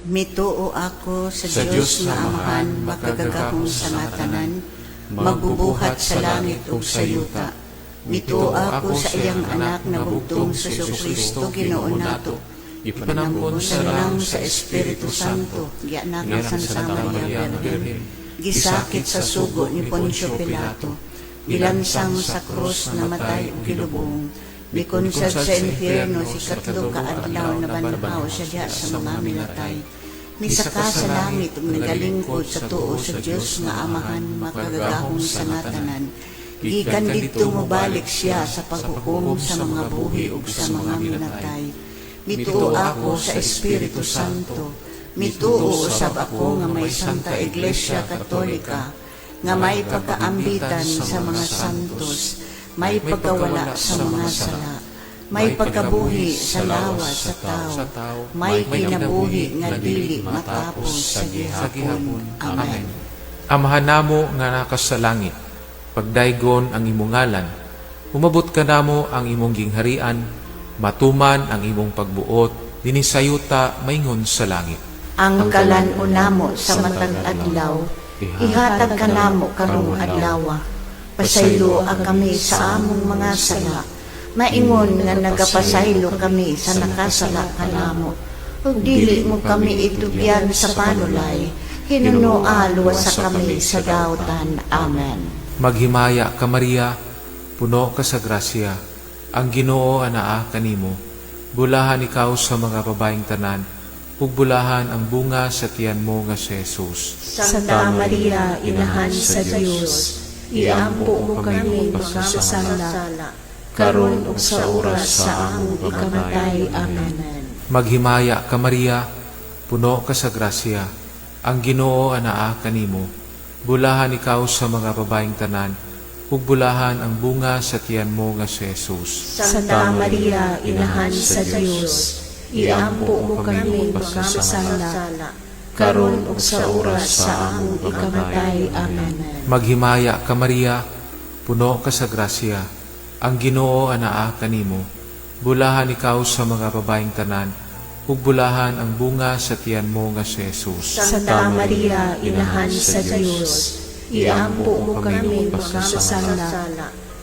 Mituo ako sa Diyos nga Amahan, makagagahong sa ngatanan, magbubuhat sa langit ug sa yuta. Mituo ako sa iyang anak na bugtong sa Kristo Ginoo nato. Ipanampun sa lang sa Espiritu Santo, gianak sa Santa Maria Virgen. Gisakit sa sugo ni Poncio Pilato, gilansang sa krus, namatay ug gilubong. Bikonsad sa infierno si katlo ka adlaw na banhaw siya diha sa mga minatay. Misaka sa langit ug nagalingkod sa tuo sa Dios nga Amahan, makagagahong sa ngatanan. Gikan didto mobalik siya sa paghukom sa mga buhi ug sa mga minatay. Mituo ako sa Espiritu Santo. Mituo usab ako nga may Santa Iglesia Katolika, nga may pagkaambitan sa mga santos, may pagkawala sa mga sala, may pagkabuhi sa lawas sa tao, may kinabuhi nga dili matapos sa gihapon. Amen. Amahan namo nga nakas sa langit, pagdaygon ang imong ngalan, umabot ka namo ang imong gingharian, matuman ang imong pagbuot, dinisayuta maingon sa langit. Ang kalan-o namo sa matag adlaw, ihatag ka namo karong adlaw. Pasaylo ang kami sa among mga sala, maingon nga nagapasaylo kami sa nakasala ka namo. Ug dili mo kami itubyan sa panulay, hinunoa luwas sa kami sa daotan. Amen. Maghimaya ka Maria, puno ka sa grasya, ang Ginoo anaa kanimo. Bulahan ikaw sa mga babaeng tanan, ug bulahan ang bunga sa tiyan mo nga si Jesus. Santa Maria, Inahan sa Diyos, iampo mo kami mga masala, karon ug sa oras sa among ikamatay. Amen. Maghimaya ka Maria, puno ka sa grasya, ang Ginoo anaa kanimo. Bulahan ikaw sa mga babaeng tanan, ug bulahan ang bunga sa tiyan mo nga si Jesus. Santa Maria, Inahan sa Diyos, iampo mo kami mga masala, karon ug sa oras sa among ikamatay. Amen. Maghimaya ka Maria, puno ka sa grasya, ang Ginoo anaa kanimo. Bulahan ikaw sa mga babaeng tanan, ug bulahan ang bunga sa tiyan mo nga si Jesus. Santa Maria, Inahan sa Diyos, iampo mo kami mga masala,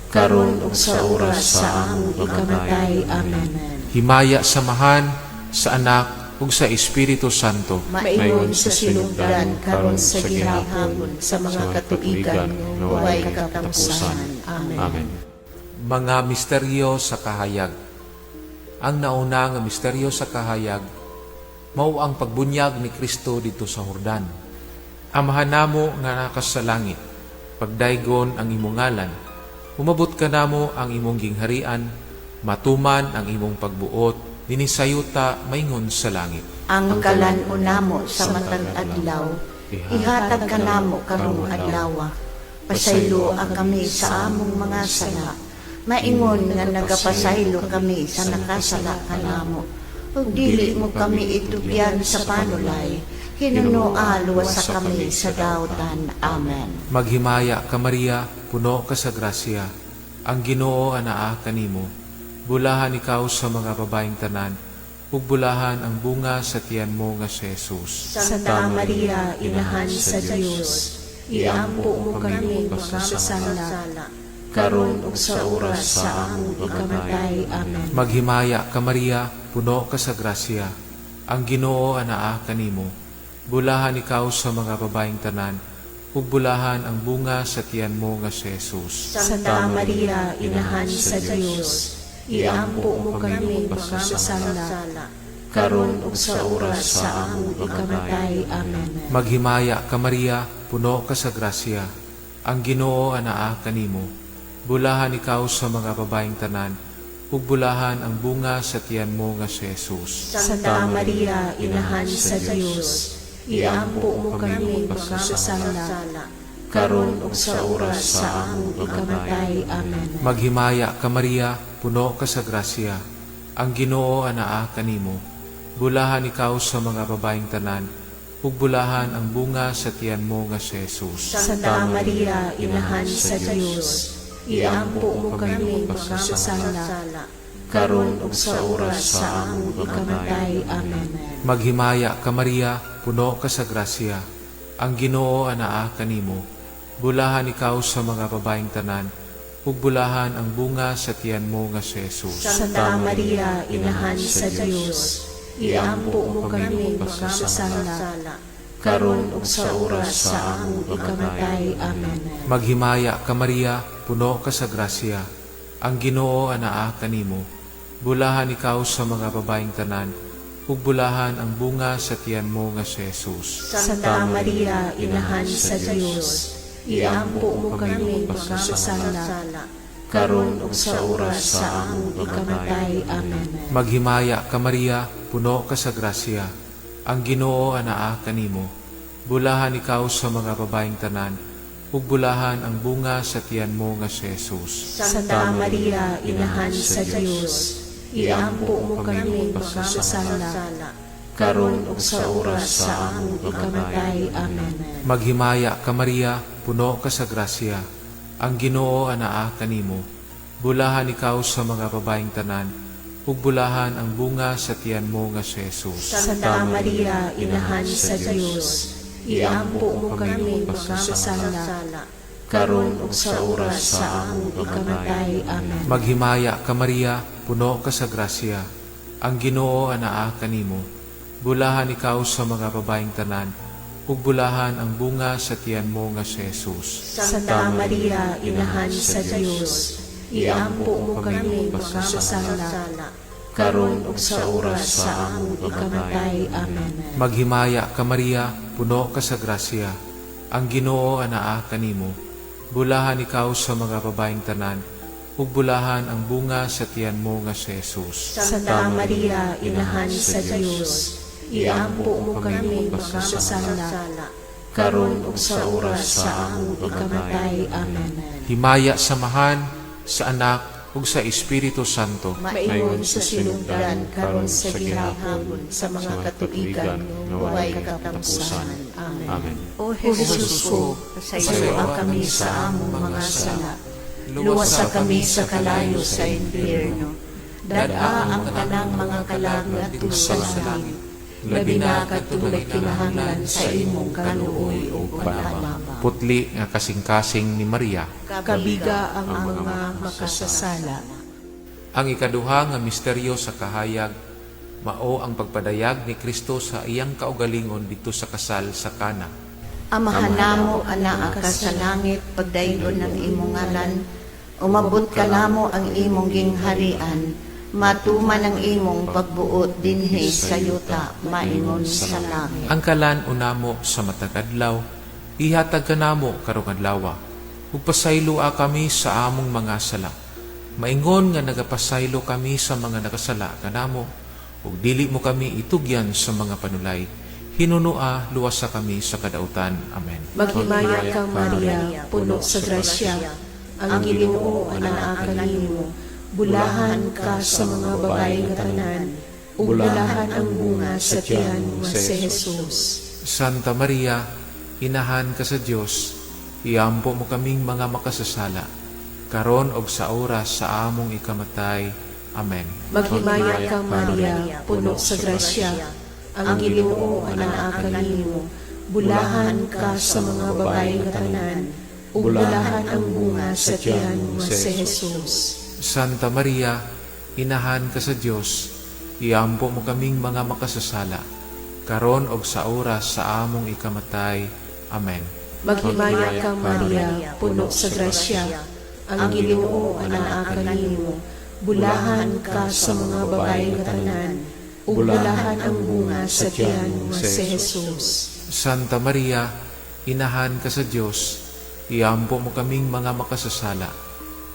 karon ug sa oras sa among ikamatay. Amen. Himaya samahan sa Anak ug sa Espiritu Santo. Maingon sa sinugdan karon sa gihapon sa mga katuigan huway katapusan. Amen. Mga misteryo sa kahayag. Ang nauna nga misteryo sa kahayag mao ang pagbunyag ni Kristo dito sa Jordan. Amahan namo nga nakas sa langit, pagdaygon ang imong ngalan, umabot ka namo ang imong gingharian, matuman ang imong pagbuot, dinisayuta maingon sa langit. Ang kalan-o namo sa matag adlaw, ihatag ka namo karong adlaw. Pasaylo ang kami sa among mga sala, maingon nga nagapasaylo kami sa nakasala ka namo. Ug dili mo kami itubyan sa panulay, hinunoa luwas sa kami sa daotan. Amen. Maghimaya ka Maria, puno ka sa grasya, ang Ginoo anaa kanimo. Bulahan ikaw sa mga babaeng tanan, ug bulahan ang bunga sa tiyan mo nga si Jesus. Santa Maria, Inahan sa Diyos, iampo mo kami mga masala, karon ug sa oras sa among ikamatay. Amen. Maghimaya ka Maria, puno ka sa grasya, ang Ginoo anaa kanimo. Bulahan ikaw sa mga babaeng tanan, ug bulahan ang bunga sa tiyan mo nga si Jesus. Santa Maria, Inahan sa Diyos, iampo mo kami mga masala, karon ug sa oras sa among ikamatay. Amen. Maghimaya ka Maria, puno ka sa grasya, ang Ginoo anaa kanimo. Bulahan ikaw sa mga babaeng tanan, ug bulahan ang bunga sa tiyan mo nga si Jesus. Santa Maria, Inahan sa Diyos, iampo mo kami mga masala, karon ug sa oras sa among ikamatay. Amen. Maghimaya ka Maria, puno ka sa grasya, ang Ginoo anaa kanimo. Bulahan ikaw sa mga babaeng tanan, ug bulahan ang bunga sa tiyan mo nga si Jesus. Santa Maria, Inahan sa Diyos, iampo mo kami mga masala, karon ug sa oras sa among ikamatay. Amen. Maghimaya ka Maria, puno ka sa grasya. Ang Ginoo anaa kanimo. Bulahan ikaw sa mga babaeng tanan, ug bulahan ang bunga sa tiyan mo nga si Jesus. Santa Maria, Inahan sa Dios, iampo mo kami mga masala, karon ug sa oras sa among ikamatay. Amen. Maghimaya ka Maria, puno ka sa grasya. Ang Ginoo anaa kanimo. Bulahan ikaw sa mga babaeng tanan, ug bulahan ang bunga sa tiyan mo nga si Jesus. Santa Maria, Inahan sa Dios, iampo mo kami mga masala, karon ug sa oras sa among ikamatay. Amen. Maghimaya ka Maria, puno ka sa grasya. Ang Ginoo anaa kanimo. Bulahan ikaw sa mga babaeng tanan, ug bulahan ang bunga sa tiyan mo nga si Jesus. Santa Maria, Inahan sa Dios, iampo mo kami mga masala, karon ug sa oras sa among ikamatay. Amen. Maghimaya ka Maria, puno ka sa grasya. Ang Ginoo anaa kanimo. Bulahan ikaw sa mga babaeng tanan, ug bulahan ang bunga sa tiyan mo nga si Jesus. Santa Maria, Inahan sa Dios, iampo mo kami mga masala, karon ug sa oras sa among ikamatay. Amen. Maghimaya ka Maria, puno ka sa grasya. Ang Ginoo anaa kanimo. Bulahan ikaw sa mga babaeng tanan, ug bulahan ang bunga sa tiyan mo nga si Jesus. Santa Maria, Inahan sa Dios, iampo mo kami mga masala, karon ug sa oras sa among ikamatay. Amen. Maghimaya ka Maria, puno ka sa grasya. Ang Ginoo anaa kanimo. Bulahan ikaw sa mga babaeng tanan, ug bulahan ang bunga sa tiyan mo nga si Jesus. Santa Maria, Inahan sa Dios, iampo mo kami mga masala, karon ug sa oras sa among ikamatay. Amen. Himaya samahan sa Anak ug sa Espiritu Santo. Maingon sa sinugdan karon sa gihapon sa mga katuigan nga walay katapusan. Amen. O Jesus ko, pasayloa kami sa among mga sala. Luwasa kami sa kalayo sa impyerno. Dad-a ang tanang mga kalagat sa langit. Labi na katulad kinahanglan sa imong kaluoy o panalama. Putli nga kasing-kasing ni Maria. Kabiga ang mga makasasala. Ang ikaduha nga misteryo sa kahayag, mao ang pagpadayag ni Kristo sa iyang kaugalingon dito sa kasal sa Kana. Amahan namo anaa ka sa langit, pagdayon ng imong ngalan, umabot ka namo ang imong gingharian, matuman ang imong pagbuot dinhi sa yuta, maingon sa langit. Ang kalan unamo sa matag-adlaw, ihatag ka namo karong adlaw. Ug pasaylua kami sa among mga sala. Maingon nga nagapasaylo kami sa mga nakasala kanamo, ug dili mo kami itugyan sa mga panulay. Hinunua luwasa kami sa kadautan. Amen. Maghimaya kang Maria, puno sa grasya, ang Ginoo anaa kanimo. Bulahan ka sa mga babaeng tanan, ug bulahan ang bunga sa tiyan mo si Jesus. Santa Maria, Inahan ka sa Dios, iampo mo kaming mga makasasala, karon og sa oras sa among ikamatay. Amen. Maghimaya kang Maria, puno sa grasya, ang Ginoo anaa kanimo. Bulahan ka sa mga babaeng tanan, ug bulahan ang bunga sa tiyan mo si Jesus. Santa Maria, Inahan ka sa Dios, iampo mo kaming mga makasasala, karon og sa oras sa among ikamatay. Amen. Maghimaya kang Maria, puno sa grasya, ang Ginoo anaa kanimo. Bulahan ka sa mga babaeng tanan, ug bulahan ang bunga sa tiyan mo si Jesus. Santa Maria, Inahan ka sa Dios, iampo mo kaming mga makasasala,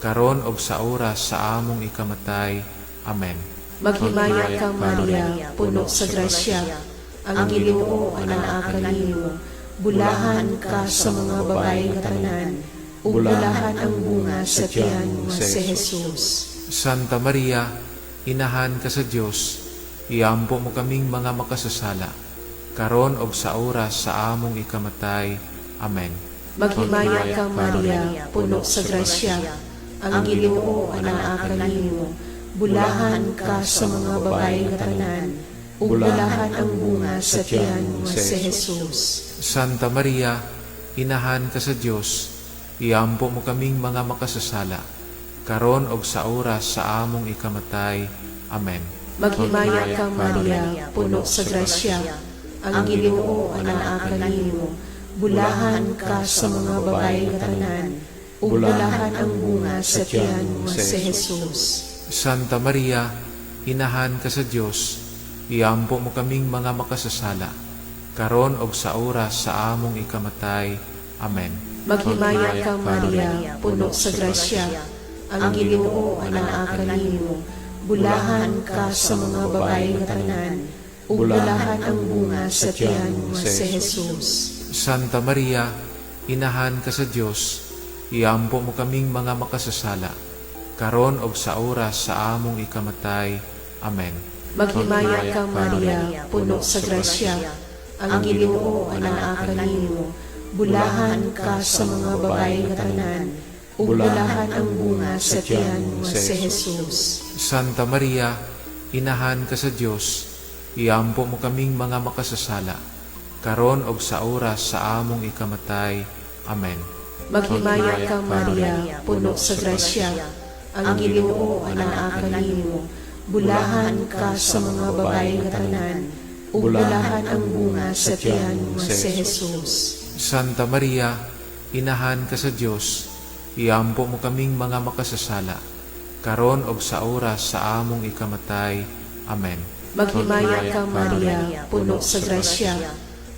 karon og sa oras sa among ikamatay. Amen. Maghimaya kang Maria, puno sa grasya, ang Ginoo anaa kanimo. Bulahan ka sa mga babaeng tanan, ug bulahan ang bunga sa tiyan mo si Jesus. Santa Maria, Inahan ka sa Dios, iampo mo kaming mga makasasala, karon og sa oras sa among ikamatay. Amen. Maghimaya kang Maria, puno sa grasya, ang Ginoo anaa kanimo. Bulahan ka sa mga babae nga tanan, ug bulahan ang bunga sa tiyan mo nga si Jesus. Santa Maria, Inahan ka sa Dios, iampo mo kaming mga makasasala, karon og sa oras sa among ikamatay. Amen. Maghimaya ka Maria, puno sa grasya, ang Ginoo anaa kanimo. Bulahan ka sa mga babae nga tanan, ug bulahan ang bunga sa tiyan mo nga si Jesus. Santa Maria, Inahan ka sa Dios, iampo mo kaming mga makasasala, karon og sa oras sa among ikamatay. Amen. Maghimaya ka Maria, puno sa grasya, ang Ginoo anaa kanimo. Bulahan ka sa mga babae nga tanan, ug bulahan ang bunga sa tiyan mo nga si Jesus. Santa Maria, Inahan ka sa Dios, iampo mo kaming mga makasasala, karon og sa oras sa among ikamatay. Amen. Maghimaya ka Maria, puno sa grasya, ang Ginoo anaa kanimo. Bulahan ka sa mga babae nga tanan, ug bulahan ang bunga sa tiyan mo nga si Jesus. Santa Maria, Inahan ka sa Dios, iampo mo kaming mga makasasala, karon og sa oras sa among ikamatay. Amen. Maghimaya ka Maria, puno sa grasya, ang Ginoo anaa kanimo. Bulahan ka sa mga babae nga tanan, ug bulahan ang bunga sa tiyan mo nga si Jesus. Santa Maria, Inahan ka sa Dios, iampo mo kaming mga makasasala, karon og sa oras sa among ikamatay. Amen. Maghimaya ka Maria, puno sa grasya,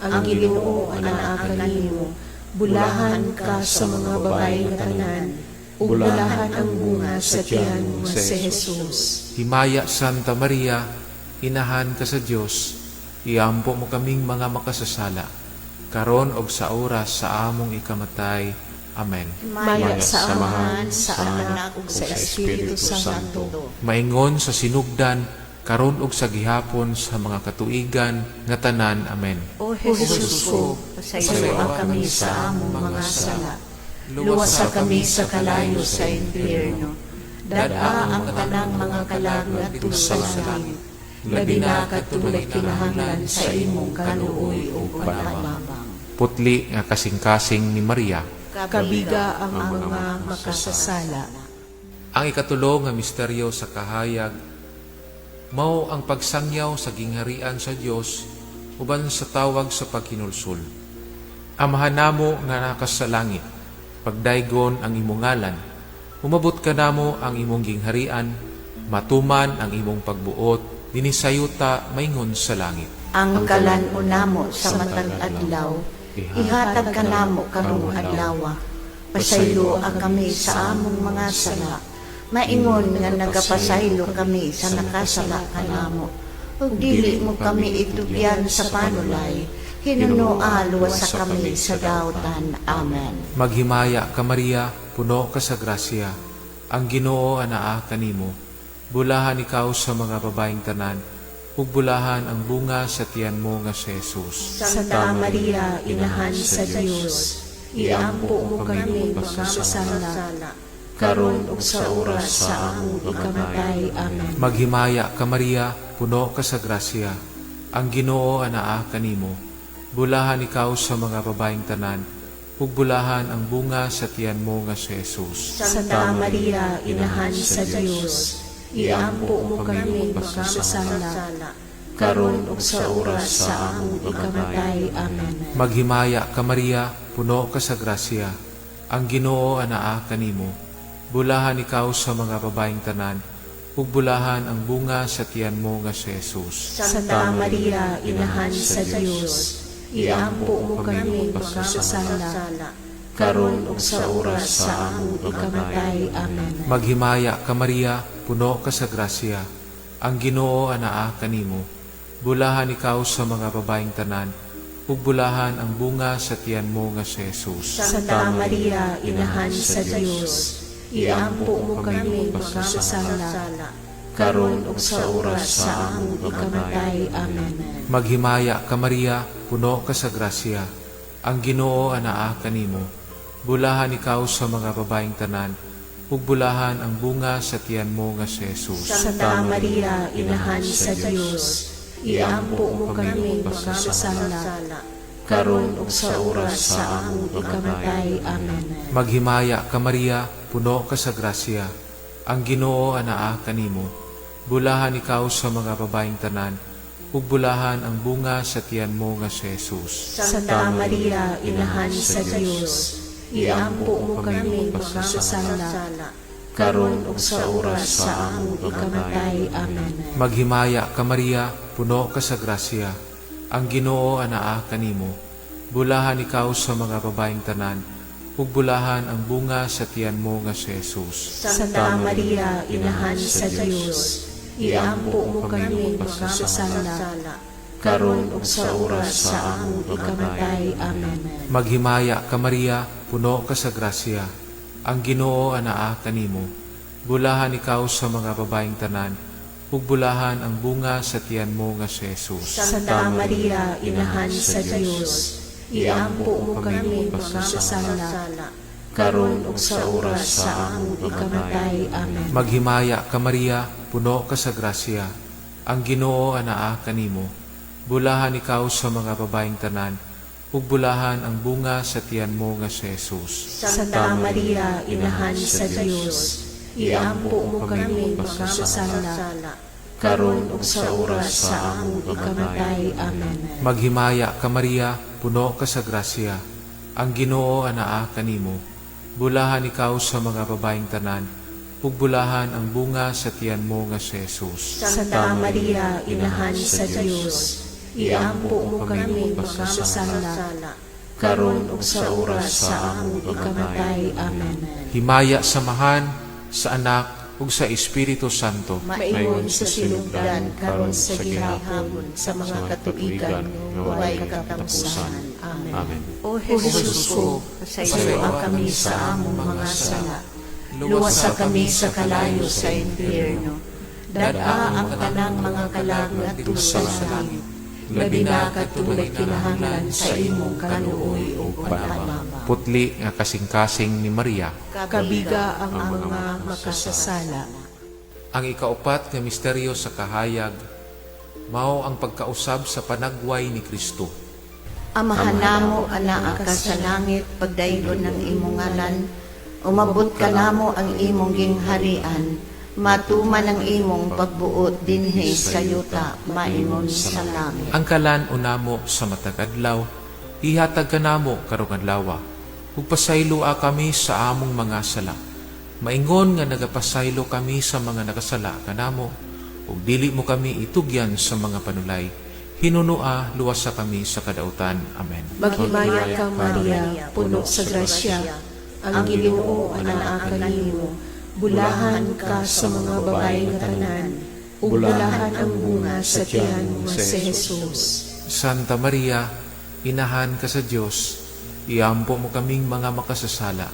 ang Ginoo anaa kanimo. Bulahan ka sa mga babae nga tanan, ug bulahan ang bunga sa tiyan mo nga si Jesus. Himaya Santa Maria, Inahan ka sa Dios, iampo mo kaming mga makasasala, karon og sa oras sa among ikamatay. Amen. Maya sa Amahan, sa Anak, ug sa Espiritu Santo. Maingon sa sinugdan, karon og sa gihapon sa mga katuigan nga tanan. Amen. O Jesus ko, pasayloa kami sa among mga sala. Luwasa kami sa kalayo sa impyerno. Dada ang tanang mga kalag ngadto sa langit. Labi na katulad kinahanglan sa imong kaluoy o panabang. Putli nga kasing-kasing ni Maria. Kabiga ang mga makasasala. Ang ikatulo nga misteryo sa kahayag, mao ang pagsangyaw sa gingharian sa Dios uban sa tawag sa pagkinulsol. Amahan namo nga nakas sa langit, pagdaygon ang imong ngalan, umabot ka namo ang imong gingharian, matuman ang imong pagbuot, dinisayuta maingon sa langit. Ang kalan-o namo sa matag adlaw, ihatag ka namo karong adlaw. Pasaylo ang kami sa among mga sala, maingon nga nagapasaylo kami sa nakasala ka namo. Ug dili mo kami itugyan sa panulay, hinunoa luwasa kami sa daotan. Amen. Maghimaya ka Maria, puno ka sa grasya, ang Ginoo anaa kanimo. Bulahan ikaw sa mga babaeng tanan, ug bulahan ang bunga sa tiyan mo nga si Jesus. Santa Maria, Inahan sa Dios, iampo mo kami makasasala, karon ug sa oras sa among ikamatay. Amen. Maghimaya ka Maria, puno ka sa grasya, ang Ginoo anaa kanimo. Bulahan ikaw sa mga babaeng tanan, ug bulahan ang bunga sa tiyan mo nga si Jesus. Santa Maria, Inahan sa Dios, iampo mo kami makasasala, karon ug sa oras sa among ikamatay. Amen. Maghimaya ka Maria, puno ka sa grasya, ang Ginoo anaa kanimo. Bulahan ikaw sa mga babaeng tanan, ug bulahan ang bunga sa tiyan mo nga si Jesus. Santa Maria, Inahan sa Dios, iampo mo kami makasasala, karon ug sa oras sa among ikamatay. Amen. Maghimaya ka Maria, puno ka sa grasya, ang Ginoo anaa kanimo. Bulahan ikaw sa mga babaeng tanan, ug bulahan ang bunga sa tiyan mo nga si Jesus. Santa Maria, Inahan sa Dios, iampo mo kami makasasala, karon ug sa oras sa among ikamatay. Amen. Maghimaya ka Maria, puno ka sa grasya, ang Ginoo anaa kanimo. Bulahan ikaw sa mga babaeng tanan, ug bulahan ang bunga sa tiyan mo nga si Jesus. Santa Maria, Inahan sa Dios, iampo mo kami makasasala, karon ug sa oras sa among ikamatay. Amen. Maghimaya ka Maria, puno ka sa grasya, ang Ginoo anaa kanimo. Bulahan ikaw sa mga babaeng tanan, ug bulahan ang bunga sa tiyan mo nga si Jesus. Santa Maria, Inahan sa Dios, iampo mo kami makasasala, karon ug sa oras sa among ikamatay. Amen. Maghimaya ka Maria, puno ka sa grasya, ang Ginoo anaa kanimo. Bulahan ikaw sa mga babaeng tanan, ug bulahan ang bunga sa tiyan mo nga si Jesus. Santa Maria, Inahan sa Dios, iampo mo kami makasasala, karon ug sa oras sa among ikamatay. Amen. Maghimaya ka Maria, puno ka sa grasya, ang Ginoo anaa kanimo. Bulahan ikaw sa mga babaeng tanan, ug bulahan ang bunga sa tiyan mo nga si Jesus. Santa Maria, Inahan sa Dios, iampo mo kami makasasala, karon ug sa oras sa among ikamatay. Amen. Maghimaya ka Maria, puno ka sa grasya, ang Ginoo anaa kanimo. Bulahan ikaw sa mga babaeng tanan, ug bulahan ang bunga sa tiyan mo nga si Jesus. Santa Maria, Inahan sa Dios, iampo mo kami makasasala, karon ug sa oras sa among ikamatay. Amen. Maghimaya ka Maria, puno ka sa grasya, ang Ginoo anaa kanimo. Bulahan ikaw sa mga babaeng tanan, ug bulahan ang bunga sa tiyan mo nga si Jesus. Santa Maria, Inahan sa Dios, iampo mo kami makasasala, karon ug sa oras sa among ikamatay. Amen. Himaya samahan sa Anak ug sa Espiritu Santo. Maingon sa sinugdan karon sa gihapon sa mga katuigan huway katapusan. Amen. Amen. O Jesus ko, pasayloa kami sa among mga sala. Luwasa kami sa kalayo sa impyerno. Dada ang kanang mga kalag ngadto sa langit. Labi na katulad kinahanglan sa imong kaluoy o panamama. Putli nga kasing-kasing ni Maria. Kabiga ang mga makasasala. Ang ikaupat nga misteryo sa kahayag, mao ang pagkausab sa panagway ni Kristo. Amahan namo anaa ka sa langit, pagdaygon ng imong ngalan, umabot ka namo ang imong gingharian, matuman ang imong pagbuot dinhi sa yuta, maingon sa langit. Ang kalan unamo sa matagadlaw, ihatag ka namo karong adlaw. Ug pasaylo kami sa among mga sala. Maingon nga nagapasaylo kami sa mga nakasala kanamo, ug dili mo kami itugyan sa mga panulay. Hinunua luwasa kami sa kadautan. Amen. Maghimaya ka Maria, puno sa grasya, ang Ginoo anaa kanimo. Bulahan ka sa mga babae nga tanan, ug bulahan ang bunga sa tiyan mo nga si Jesus. Santa Maria, Inahan ka sa Dios, iampo mo kaming mga makasasala,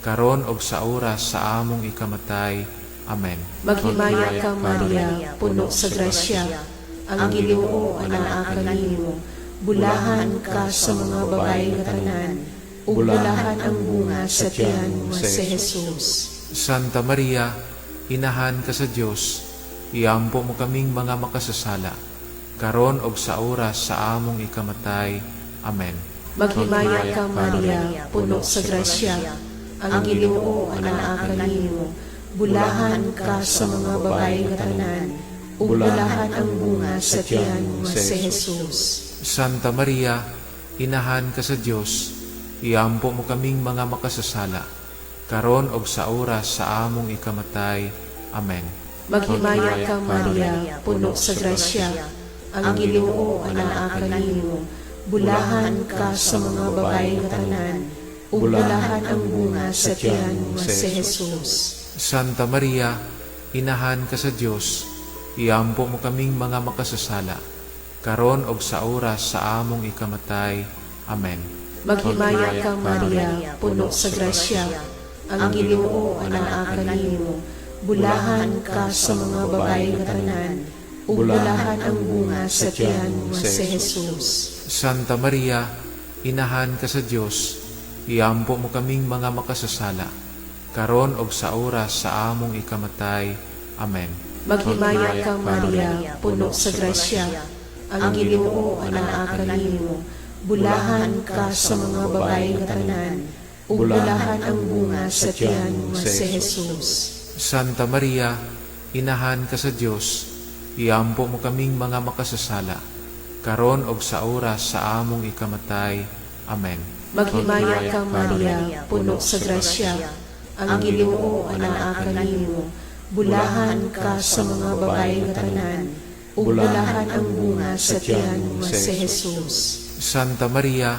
karon og sa oras sa among ikamatay. Amen. Maghimaya ka Maria, puno sa grasya, ang Ginoo anaa kanimo. Bulahan ka sa mga babae nga tanan, ug bulahan ang bunga sa tiyan mo nga si Jesus. Santa Maria, Inahan ka sa Dios, iampo mo kaming mga makasasala, karon og sa oras sa among ikamatay. Amen. Maghimaya ka Maria, puno sa grasya, ang Ginoo anaa kanimo. Bulahan ka sa mga babae nga tanan, ug bulahan ang bunga sa tiyan mo nga si Jesus. Santa Maria, Inahan ka sa Dios, iampo mo kaming mga makasasala, karon og sa oras sa among ikamatay. Amen. Maghimaya ka Maria, puno sa grasya, ang Ginoo anaa kanimo. Bulahan ka sa mga babae nga tanan, ug bulahan ang bunga sa tiyan mo nga si Jesus. Santa Maria, Inahan ka sa Dios, iampo mo kaming mga makasasala, karon og sa oras sa among ikamatay. Amen. Maghimaya ka Maria, puno sa grasya, ang Ginoo anaa kanimo. Bulahan ka sa mga babae nga tanan, ug bulahan ang bunga sa tiyan mo nga si Jesus. Santa Maria, Inahan ka sa Dios, iampo mo kaming mga makasasala, karon ug sa oras sa among ikamatay. Amen. Maghimaya ka Maria, puno sa grasya, ang Ginoo anaa kanimo, bulahan ka sa mga babae nga tanan, ug bulahan ang bunga sa tiyan mo nga si Jesus. Santa Maria, inahan ka sa Dios, iampo mo kaming mga makasasala, karon ug sa oras sa among ikamatay. Amen. Maghimaya ka Maria, puno sa grasya, ang Ginoo anaa kanimo, bulahan ka sa mga babae nga tanan, ug bulahan ang bunga sa tiyan mo nga si Jesus. Santa Maria,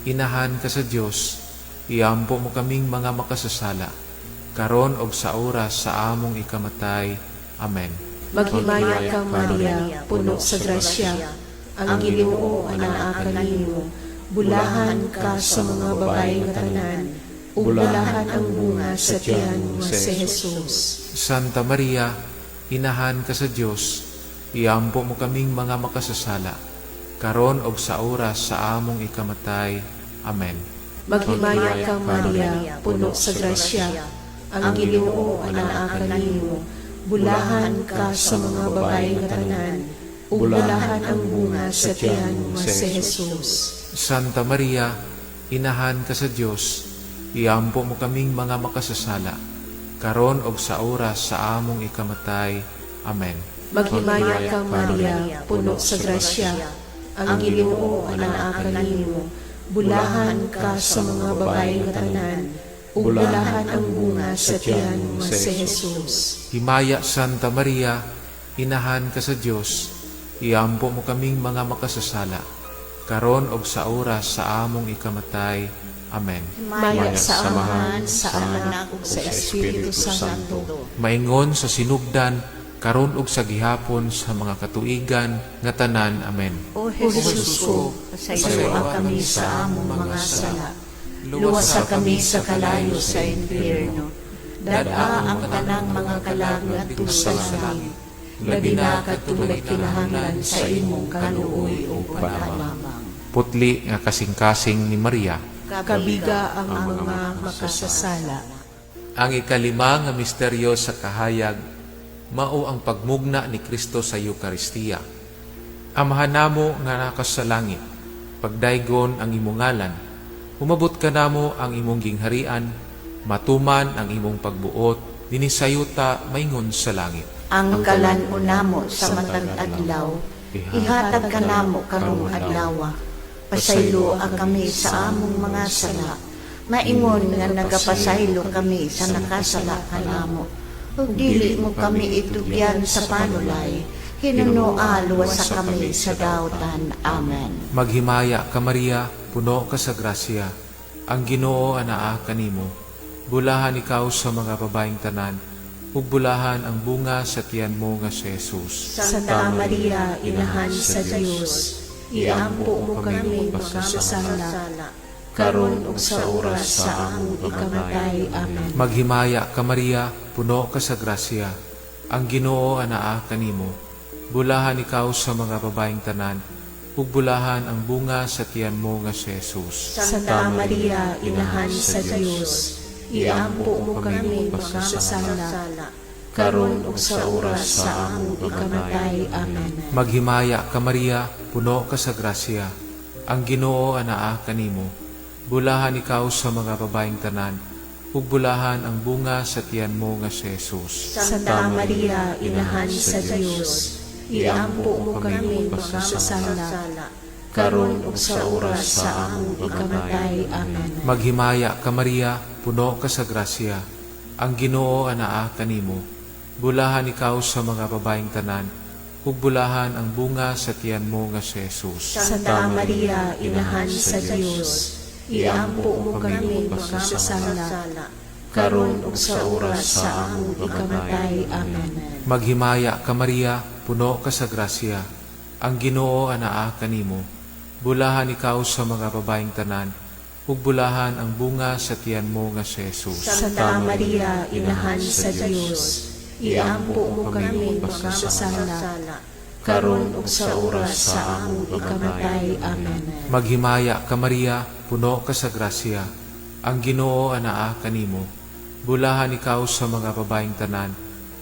inahan ka sa Dios, iampo mo kaming mga makasasala, karon ug sa oras sa among ikamatay. Amen. Maghimaya ka Maria, puno sa grasya, ang Ginoo anaa kanimo, bulahan ka sa mga babae nga tanan, ug bulahan ang bunga sa tiyan mo nga si Jesus. Santa Maria, inahan ka sa Dios, iampo mo kaming mga makasasala, karon ug sa oras sa among ikamatay. Amen. Maghimaya ka Maria, puno sa grasya, ang Ginoo anaa kanimo, bulahan ka sa mga babae nga tanan, ug bulahan ang bunga sa tiyan mo nga si Jesus. Santa Maria, inahan ka sa Dios, iampo mo kaming mga makasasala, karon ug sa oras sa among ikamatay. Amen. Maghimaya ka Maria, puno sa grasya, ang Ginoo anaa kanimo, bulahan ka sa mga babae nga tanan, ug bulahan ang bunga sa tiyan mo nga si Jesus. Himaya Santa Maria, inahan ka sa Dios, iampo mo kaming mga makasasala, karon ug sa oras sa among ikamatay. Amen. Maya sa Amahan, sa Anak, ug sa Espiritu Santo. Maingon sa sinugdan, karon ug sa gihapon sa mga katuigan nga tanan. Amen. O Jesus ko, pasayloa kami sa among mga sala. Luwasa kami sa kalayo sa impyerno. Dada ang tanang mga kalag sa langit. Labi na katulad kinahanglan sa imong kaluoy o panalamang. Putli nga kasing-kasing ni Maria. Kabiga ang mga makasasala. Ang ikalima nga misteryo sa kahayag, mao ang pagmugna ni Kristo sa Eucharistia. Amahan namo nga nakas sa langit, pagdaygon ang imong ngalan, umabot ka namo ang imong gingharian, matuman ang imong pagbuot, dinisayuta maingon sa langit. Ang kalan-o namo sa matag adlaw, ihatag ka namo karong adlaw. Pasaylo kami sa among mga sala, maingon nga nagapasaylo kami sa nakasala kanamo. Ug dili mo kami itugyan sa panulay, hinunoa luwasa kami sa daotan. Amen. Maghimaya ka Maria, puno ka sa grasya, ang Ginoo anaa kanimo, bulahan ikaw sa mga babaeng tanan, ug bulahan ang bunga sa tiyan mo nga si Jesus. Santa Maria, inahan sa Dios, iampo mo kami makasasala, karon ug sa oras sa among ikamatay. Amen. Maghimaya ka Maria, puno ka sa grasya, ang Ginoo anaa kanimo, bulahan ikaw sa mga babaeng tanan, ug bulahan ang bunga sa tiyan mo nga si Jesus. Santa Maria, inahan sa Dios, iampo mo kami makasasala, karon ug sa oras sa among ikamatay. Amen. Maghimaya ka Maria, puno ka sa grasya, ang Ginoo anaa kanimo, bulahan ikaw sa mga babaeng tanan, ug bulahan ang bunga sa tiyan mo nga si Jesus. Santa Maria, inahan sa Dios, iampo mo kami makasasala, karon ug sa oras sa among ikamatay. Amen. Maghimaya ka Maria, puno ka sa grasya, ang Ginoo anaa kanimo, bulahan ikaw sa mga babaeng tanan, ug bulahan ang bunga sa tiyan mo nga si Jesus. Santa Maria, inahan sa Dios, iampo mo kami makasasala, karon ug sa oras sa among ikamatay. Amen. Maghimaya ka Maria, puno ka sa grasya, ang Ginoo anaa kanimo, bulahan ikaw sa mga babaeng tanan, ug bulahan ang bunga sa tiyan mo nga si Jesus. Santa Maria, inahan sa Dios, iampo mo kami makasasala, karon ug sa oras sa among ikamatay. Amen. Maghimaya ka Maria, puno ka sa grasya, ang Ginoo anaa kanimo, Bulahan ikaw sa mga babaeng tanan,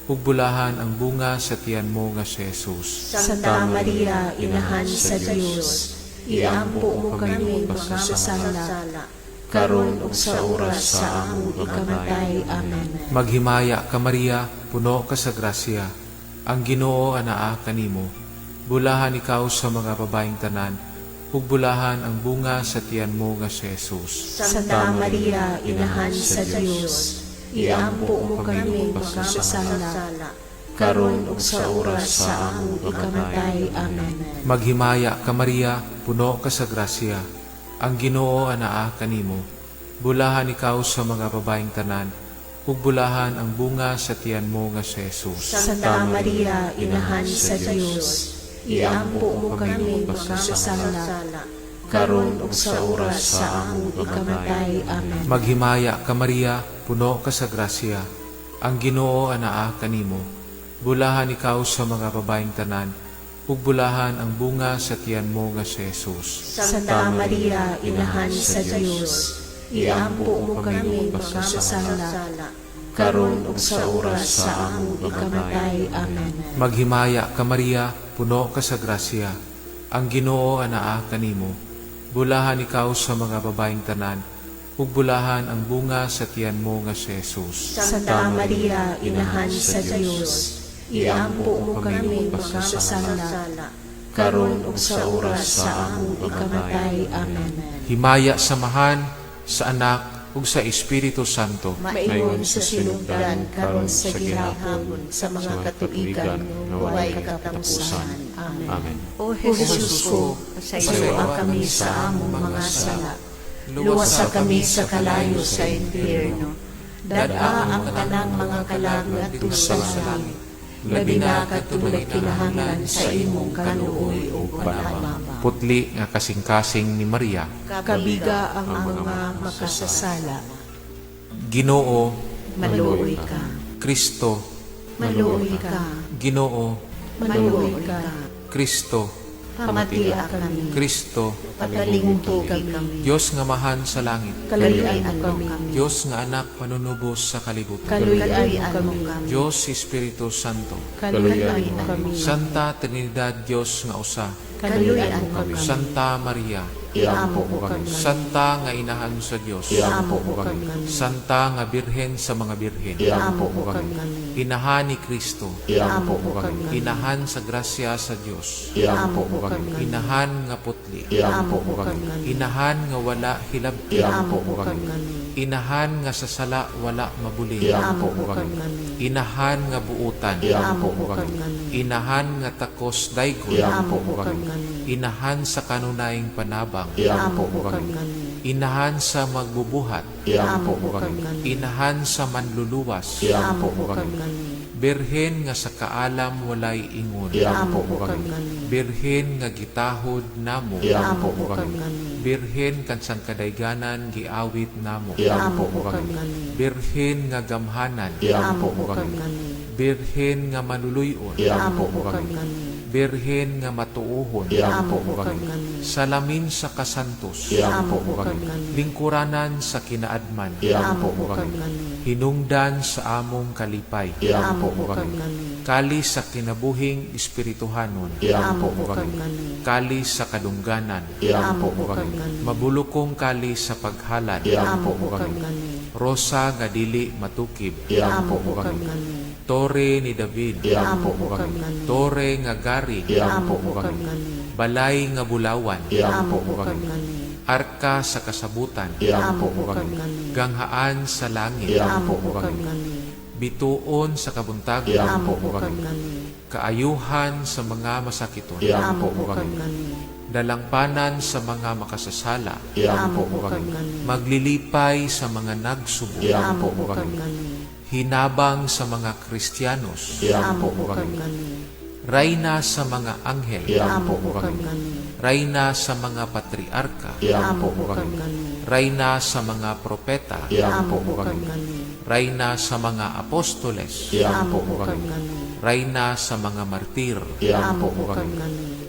ug bulahan ang bunga sa tiyan mo nga si Jesus. Santa Maria, Inahan sa Dios, iampo mo kami makasasala, karon ug sa oras sa among ikamatay. Amen. Maghimaya ka Maria, puno ka sa grasya, ang Ginoo anaa kanimo. Bulahan ikaw sa mga babaeng tanan, ug bulahan ang bunga sa tiyan mo nga si Jesus. Santa Maria, Inahan sa Dios, iampo mo kami makasasala, karon ug sa oras sa among ikamatay. Amen. Maghimaya ka Maria, puno ka sa grasya, ang Ginoo anaa kanimo. Bulahan ikaw sa mga babaeng tanan, ug bulahan ang bunga sa tiyan mo nga si Jesus. Santa Maria, Inahan sa Dios, iampo mo kami makasasala, karon ug sa oras sa among ikamatay. Amen. Maghimaya ka Maria, puno ka sa grasya, ang Ginoo anaa kanimo. Bulahan ikaw sa mga babaeng tanan, ug bulahan ang bunga sa tiyan mo nga si Jesus. Santa Maria, Inahan sa Dios, iampo mo kami makasasala, karon ug sa oras sa among ikamatay. Amen. Maghimaya ka Maria, puno ka sa grasya, ang Ginoo anaa kanimo. Bulahan ikaw sa mga babaeng tanan, ug bulahan ang bunga sa tiyan mo nga si Jesus. Santa Maria, Inahan sa Dios, iampo mo kami makasasala, karon ug sa oras sa among ikamatay. Amen. Himaya samahan sa Anak ug sa Espiritu Santo. Maingon sa sinugdan karon sa gihapon sa mga katuigan nga walay katapusan. Amen. Amen. O Jesus ko, pasayloa kami sa among mga sala. Luwasa kami sa kalayo sa impyerno. Dad-a ang tanang mga kalag ngadto sa langit. Labi na katulad kinahanglan sa imong kanuoy o panamama. Putli nga kasing-kasing ni Maria. Kabiga ang mga makasasala. Ginoo, Maluoy ka. Kristo, Maluoy ka. Ginoo, Maluoy ka. Kristo, Pamatia kami. Kristo, Pagalingto kami. Diyos nga mahan sa langit. Kaluyan mo kami. Diyos nga anak manunubos sa kalibutan. Kaluyan mo kami. Diyos Espiritu Santo. Kaluyan mo kami. Santa Trinidad Diyos nga usa. Kaluyan mo kami. Santa Maria. Iampo mo kami. Santa nga inahan sa Diyos. Iampo mo kami. Santa nga birhen sa mga birhen. Iampo mo kami. Inahan ni Kristo. Iampo mo kami. Inahan sa grasya sa Diyos. Iampo mo kami. Inahan nga putli. Iampo mo kami. Inahan nga wala hilabti. Iampo mo kami. Inahan nga sa sala wala mabuling. Iampo mo kami. Inahan nga buutan. Iampo mo kami. Inahan nga takos daygon. Iampo mo kami. Inahan sa kanunayng panabang. Iampo mo kami. Inahan sa magbubuhat. Iampo mo kami. Inahan sa manluluwas. Iampo mo kami. Birhen nga sa kaalam walay ingon. Iampo mo kami. Birhen nga gitahod namo. Iampo mo kami. Birhen kan sang kadayganan giawit namo. Iampo mo kami. Birhen nga gamhanan. Iampo mo kami. Birhen nga manuluyon. Iampo mo kami. Birhen nga matuuhon. Iampo mo kami. Salamin sa kasantos. Iampo mo kami. Lingkuranan sa kinaadman. Iampo mo kami. Hinungdan sa among kalipay. Iampo mo kami. Kali sa kinabuhing espirituhanon. Iampo mo kami. Kali sa kadungganan. Iampo mo kami. Mabulukong kali sa paghalad. Iampo mo kami. Rosa nga dili matukib. Iampo mo kami. Tore ni David. Iampo mo kami. Tore nga gari. Iampo mo kami. Balay nga bulawan. Iampo mo kami. Arka sa kasabutan. Iampo mo kami. Ganghaan sa langit. Iampo mo kami. Bituon sa kabuntagon. Iampo mo kami. Kaayuhan sa mga masakiton. Iampo mo kami. Dalangpanan sa mga makasasala. Iampo mo kami. Maglilipay sa mga nagsubo. Iampo mo kami. Hinabang sa mga Kristiyanos. Iampo mo kami. Rayna sa mga anghel. Iampo mo kami. Rayna sa mga patriarka. Iampo mo kami. Rayna sa mga propeta. Iampo mo kami. Rayna sa mga apostoles. Iampo mo kami. Rayna sa mga martir. Iampo mo kami.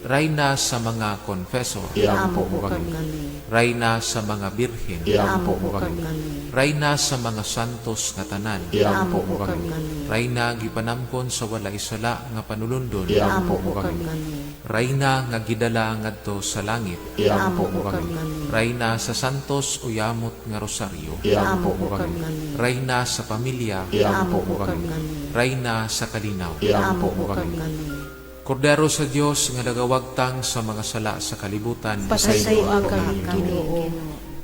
Rayna sa mga confessor. Iampo mo kami. Rayna sa mga birhen, Iampo mo kami. Rayna sa mga santos nga tanan, Iampo mo kami. Rayna gipanamkon sa walay sala nga panulundon, Iampo mo kami. Rayna nga gidala ngadto sa langit, Iampo mo kami. Rayna sa santos uyamot nga rosaryo, Iampo mo kami. Rayna sa pamilya, Iampo mo kami. Rayna sa kalinaw. Iampo mo kami. Kordero sa Dios nga nagawagtang sa mga sala sa kalibutan, Pasayloan kami, Ginoo.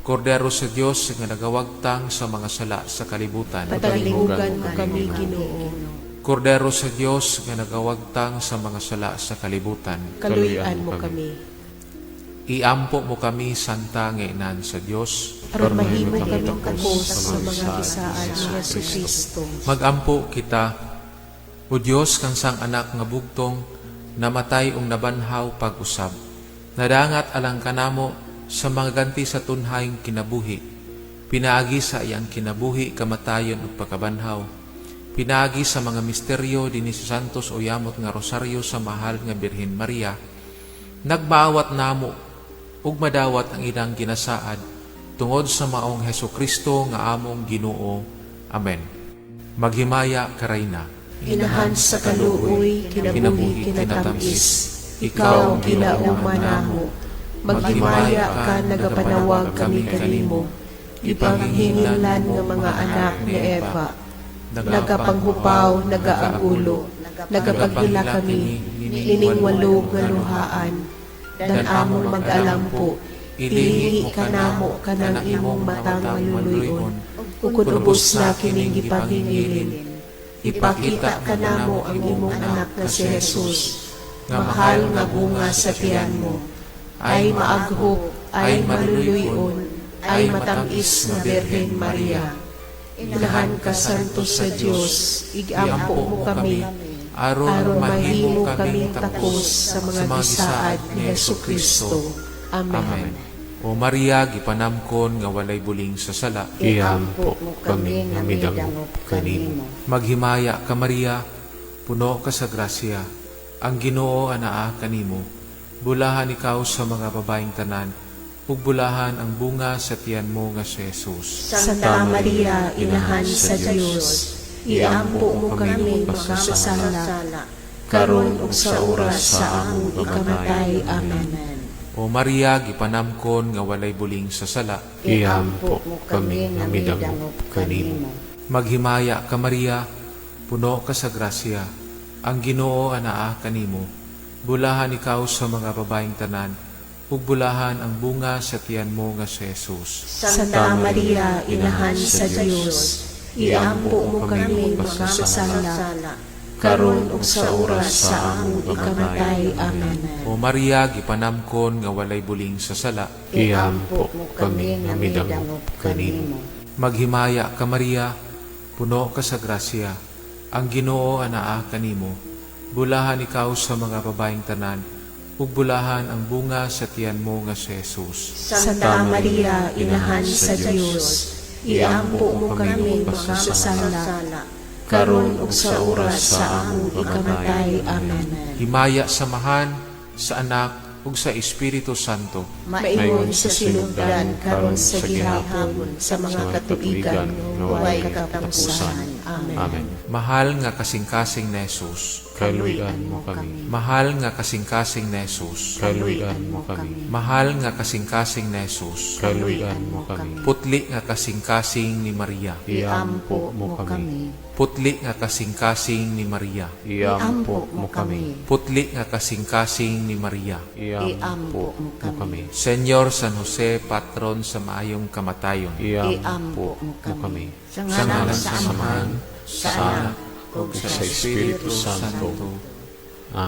Kordero sa Dios nga nagawagtang sa mga sala sa kalibutan, Patalingugan mo kami, Ginoo. Kordero sa Dios nga nagawagtang sa mga sala sa kalibutan, Kaluyan mo kami. iampo mo kami, Santa nga Inan sa Dios. Aron mahimo kami takos sa mga gisaan ni Jesucristo. Magampo kita, o Dios kang sang anak nga bugtong, namatay nabanhaw pag-usab. Nadangat alang kanamo sa mga ganti sa tunhayng kinabuhi. Pinaagi sa iyang kinabuhi, kamatayon ug pagkabanhaw. Pinaagi sa mga misteryo dinhi sa santos o yamot nga rosaryo sa mahal nga Birhen Maria. Nagmaawat namo ug madawat ang ilang ginasaad tungod sa maong Hesukristo nga among Ginoo. Amen. Maghimaya ka Rayna. Inahan sa kaluoy, kinabuhi, kinatamis. Ikaw ang ginauma namo. Maghimaya ka, nagapanawag kami kanimo. Ipanghingilan ng mga anak ni Eva. Nagapanghupaw, nagaagulo. Nagapagila kami, niningwalog nga luhaan. Dan among mag-alampo. Ilihi ka namo kanang imong matang maluluyon. Ukod-ubos na kining gipanghingilin. Ipakita ka namo ang imong anak na si Jesus, mahal nga bunga sa tiyan mo, ay maaghop, ay maluluyon, ay matamis na Birhen Maria. Inahan ka santo sa Dios, igampo mo kami, aron mahimo kaming takos sa mga gisaad ni Jesucristo. Amen. O Maria, gipanamkon nga walay buling sa sala, Iampo mo kami nga midangop kanimo. Maghimaya ka Maria, puno ka sa grasya, ang Ginoo anaa kanimo. Bulahan ikaw sa mga babaeng tanan, ug bulahan ang bunga sa tiyan mo nga si Jesus. Santa Maria, Inahan sa Dios, iampo mo kami magkasala, karon ug sa oras sa among ikamatay. Amen. O Maria, gipanamkon nga walay buling sa sala, Iampo mo kami nga midangop kanimo. Maghimaya ka Maria, puno ka sa grasya, ang Ginoo anaa kanimo. Bulahan ikaw sa mga babaeng tanan, ug bulahan ang bunga sa tiyan mo nga si Jesus. Santa Maria, Inahan sa Dios, iampo mo kami magkasala, karon ug sa oras sa among ikamatay. Amen. O Maria, gipanamkon nga walay buling sa sala, Iampo mo kami nga midangop kanimo. Maghimaya ka Maria, puno ka sa grasya, ang Ginoo anaa kanimo. Bulahan ikaw sa mga babaeng tanan, ug bulahan ang bunga sa tiyan mo nga si Jesus. Santa Maria, Inahan sa Dios, iampo mo kami magkasala, karon ug sa oras sa among ikamatay. Amen. Himaya samahan sa Anak ug sa Espiritu Santo. Maingon sa sinugdan karon sa gihapon sa mga katuigan nga walay katapusan. Amen. Amen. Mahal nga kasing-kasing na Jesus. Kaluyan mo kami. Mahal nga kasing-kasing na Jesus. Kaluyan mo kami. Mahal nga kasing-kasing na Jesus. Kaluyan mo kami. Putli nga kasing-kasing ni Maria. Iampo mo kami. Putli nga kasing-kasing ni Maria. Iampo mo kami. Putli nga kasing-kasing ni Maria. Iampo mo kami. Senyor San Jose, patron sa maayong kamatayon. Iampo mo kami. Sa ngalan sa Amahan, sa Anak, ug sa Espiritu Santo.